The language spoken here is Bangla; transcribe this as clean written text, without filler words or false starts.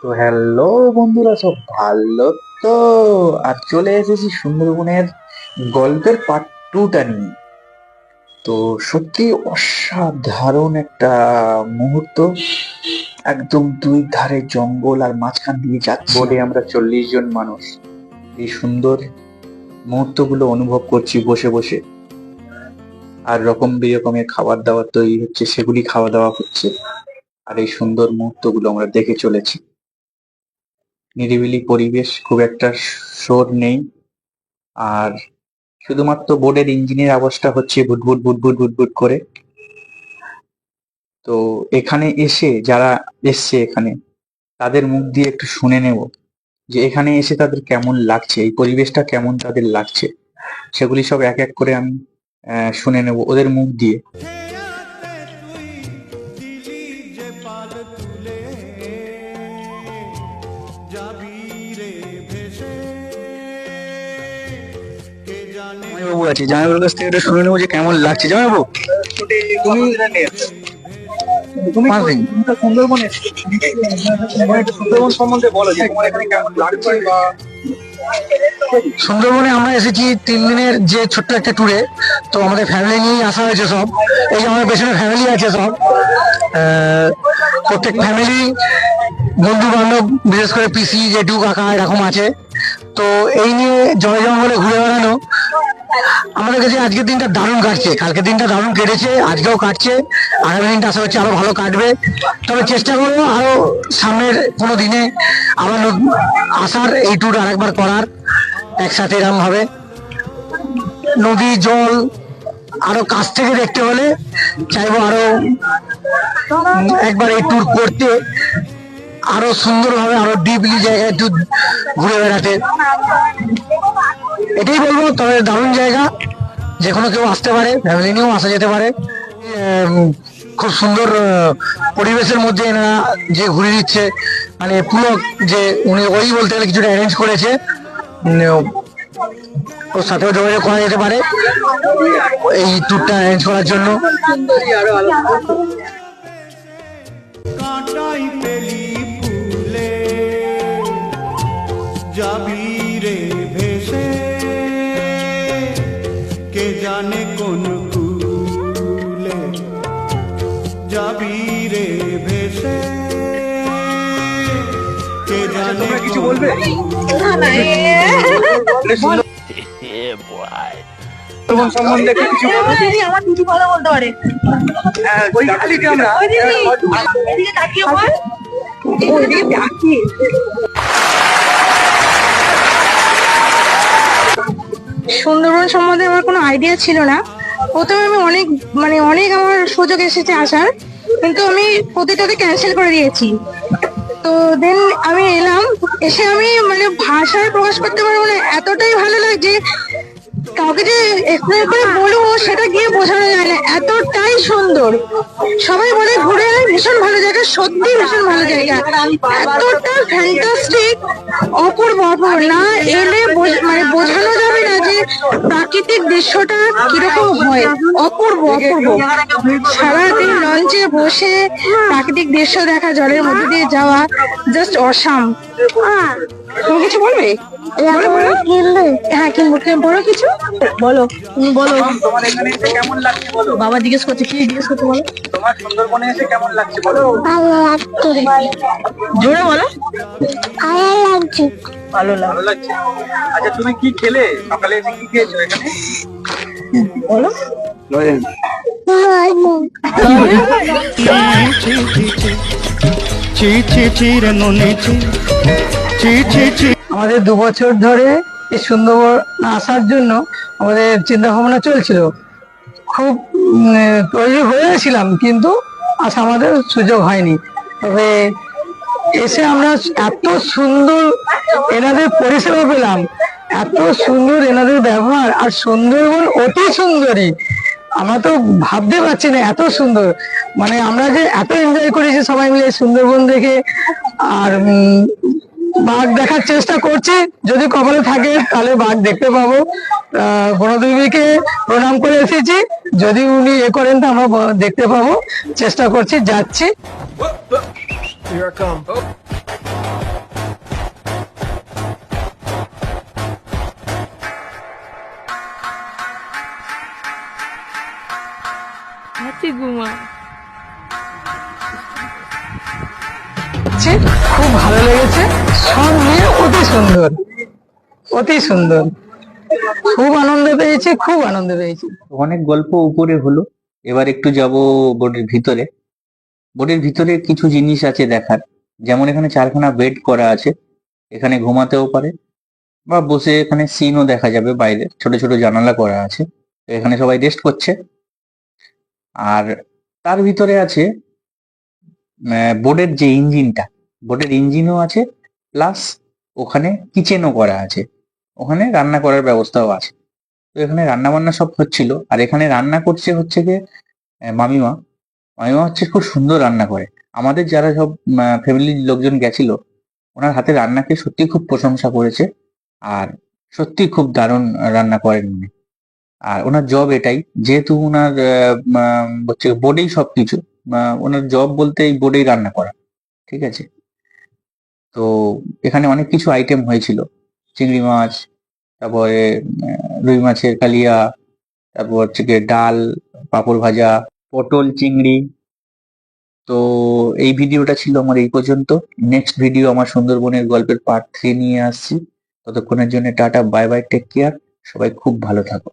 তো হ্যালো বন্ধুরা, সব ভালো তো? আর চলে এসেছি সুন্দরবনের গল্পের পার্ট 2টা নিয়ে। তো সত্যি অসাধারণ একটা মুহূর্ত। একদম দুই ধারে জঙ্গল আর মাঝখান দিয়ে যাচ্ছি বলে আমরা 40 জন মানুষ এই সুন্দর মুহূর্তগুলো অনুভব করছি বসে বসে। আর রকম বেরকমের খাবার দাবার তৈরি হচ্ছে, সেগুলি খাওয়া দাওয়া হচ্ছে। আর এই সুন্দর মুহূর্তগুলো আমরা দেখে চলেছি। নিরিবিলি পরিবেশ, খুব একটা শোর নেই। আর শুধুমাত্র বোর্ডের ইঞ্জিনের আওয়াজটা হচ্ছে ভুটভুট ভুটভুট ভুটভুট করে। তো এখানে এসে যারা এসছে এখানে, তাদের মুখ দিয়ে একটু শুনে নেব যে এখানে এসে তাদের কেমন লাগছে, এই পরিবেশটা কেমন তাদের লাগছে। সেগুলি সব এক এক করে আমি শুনে নেব ওদের মুখ দিয়ে। জামাইবাবু আছে, জামাইবাবুর কাছ থেকে এটা শুনে নেবো যে কেমন লাগছে। জামাইবাবু, তুমি তুমি তো সুন্দরবন এসেছো, সুন্দরবন সম্বন্ধে বলো যে তোমার এখানে কেমন লাগছে। বা সুন্দরবনে আমরা এসেছি 3 দিনের যে ছোট্ট একটা ট্যুরে। তো আমাদের ফ্যামিলি নিয়েই আসা হয়েছে সব। এই যে আমার পেছনে ফ্যামিলি আছে সব, প্রত্যেক ফ্যামিলি, বন্ধু বান্ধব, বিশেষ করে পিসি জেঠু কাকা এরকম আছে। তো এই নিয়ে জয় জঙ্গলে ঘুরে বেড়ানো আমাদের কাছে আজকের দিনটা দারুণ কাটছে। কালকের দিনটা দারুণ কেটেছে, আজকেও কাটছে, আগামী দিনটা আশা হচ্ছে আরো ভালো কাটবে। তবে চেষ্টা করবো আরো সামনের কোনো দিনে আবার আসার, এই ট্যুর আরেকবার করার একসাথে এরকম ভাবে। নদী জল আরো কাছ থেকে দেখতে হলে চাইবো আরো একবার এই ট্যুর করতে, আরো সুন্দরভাবে আরো ডিপলি জায়গায় একটু ঘুরে বেড়াতে। এটাই বলবো। তবে দারুণ জায়গা, যে কোনো কেউ আসতে পারে, ফ্যামিলি নিয়েও আসা যেতে পারে। খুব সুন্দর পরিবেশের মধ্যে এনারা যে ঘুরে দিচ্ছে, মানে পুলক যে উনি ওই বলতে গেলে কিছুটা অ্যারেঞ্জ করেছে, ওর সাথেও যোগাযোগ করা যেতে পারে এই ট্যুরটা অ্যারেঞ্জ করার জন্য। কে জানে কোন কুলে যাবি রে ভেসে, কে জানে কিছু বলবে। সম্বন্ধে কিছু আমার দিদি ভালো বলতে পারে। সুন্দরবন সম্বন্ধে আমার কোনো আইডিয়া ছিল না। প্রথমে আমি অনেক আমার সুযোগ এসেছে আসার, কিন্তু আমি প্রতিটাকে ক্যান্সেল করে দিয়েছি। তো দেন আমি এলাম, এসে আমি ভাষায় প্রকাশ করতে পারবো না, এতটাই ভালো লাগছে। কাউকে যে এক্সপ্লেন করে বলবো সেটা গিয়ে বোঝানো যায় না, এতটাই সুন্দর। সবাই বলে ঘুরে আয়, ভীষণ ভালো জায়গা, সত্যি ভীষণ ভালো জায়গা, এতটা ফ্যান্টাস্টিক, অপূর্ব অপূর্ব। না এলে বোঝানো যাবে না যে প্রাকৃতিক দৃশ্যটা কিরকম হয়। অপূর্ব অপূর্ব। সারাদিন লঞ্চে বসে প্রাকৃতিক দৃশ্য দেখা, জলের মধ্যে দিয়ে যাওয়া, জাস্ট অসাম। তুমি কিছু বলবে? হ্যাঁ কিনবো। বলো কিছু, বলো, তুমি বলো। তোমার এখানে এসে কেমন লাগছে বলো। বাবা জিজ্ঞেস করছে, কি জিজ্ঞেস করতে বলো। তোমার সুন্দরবনে এসে কেমন লাগছে বলো। ভালো লাগছে। জোরে বলো। ভালো লাগছে। ভালো লাগছে। আচ্ছা, তুমি কি খেলে? সকালে এসে কি খেয়েছো এখানে বলো। আমাদের 2 বছর ধরে এই সুন্দরবন আসার জন্য আমাদের চিন্তা ভাবনা চলছিল, খুব তৈরি হয়েছিলাম, কিন্তু আসা আমাদের সুযোগ হয়নি। তবে এসে আমরা এত সুন্দর এনাদের পরিষেবা পেলাম, এত সুন্দর এনাদের ব্যবহার, আর সুন্দরবন অতি সুন্দরী। আমরা তো ভাবতে পারছি না এত সুন্দর। আমরা যে এত এনজয় করেছি সবাই মিলে সুন্দরবন দেখে। আর বাঘ দেখার চেষ্টা করছি, যদি কপালে থাকে তাহলে বাঘ দেখতে পাবো। বনদেবীকে প্রণাম করে এসেছি, যদি উনি করেন তো আমরা দেখতে পাবো। চেষ্টা করছি, যাচ্ছি। Here I come. হাতি গুমা খুব ভালো লেগেছে, সব নিয়ে অতি সুন্দর, অতি সুন্দর। খুব আনন্দ পেয়েছি, খুব আনন্দ পেয়েছি। অনেক গল্প উপরে হলো, এবার একটু যাব বোর্ডের ভিতরে। বোর্ডের ভিতরে কিছু জিনিস আছে দেখার, যেমন এখানে 4খানা বেড করা আছে, এখানে ঘুমাতেও পারে বা বসে এখানে সিনও দেখা যাবে, বাইরে ছোট ছোট জানালা করা আছে, তো এখানে সবাই রেস্ট করছে। আর তার ভিতরে আছে বোর্ডের যে ইঞ্জিনটা, বোর্ডের ইঞ্জিনও আছে, প্লাস ওখানে কিচেনও করা আছে, ওখানে রান্না করার ব্যবস্থাও আছে। তো এখানে রান্না বান্না সব হচ্ছিল, আর এখানে রান্না করছে হচ্ছে গিয়ে মামিমা। মামিমা হচ্ছে খুব সুন্দর রান্না করে। আমাদের যারা সব ফ্যামিলির লোকজন গেছিল, ওনার হাতে রান্নাকে সত্যি খুব প্রশংসা করেছে, আর সত্যি খুব দারুণ রান্না করেন উনি। আর ওনার জব এটাই, যেহেতু ওনার হচ্ছে বোর্ডেই সবকিছু, ওনার জব বলতে এই বোর্ডেই রান্না করা, ঠিক আছে। তো এখানে অনেক কিছু আইটেম হয়েছিল, চিংড়ি মাছ, তারপরে রুই মাছের কালিয়া, তারপর হচ্ছে গিয়ে ডাল, পাঁপড় ভাজা, পটল চিংড়ি। তো এই ভিডিওটা ছিল আমার এই পর্যন্ত। নেক্সট ভিডিও আমার সুন্দরবনের গল্পের পার্ট 3 নিয়ে আসছি। ততক্ষণের জন্য টাটা, বাই বাই, টেক কেয়ার, সবাই খুব ভালো থাকো।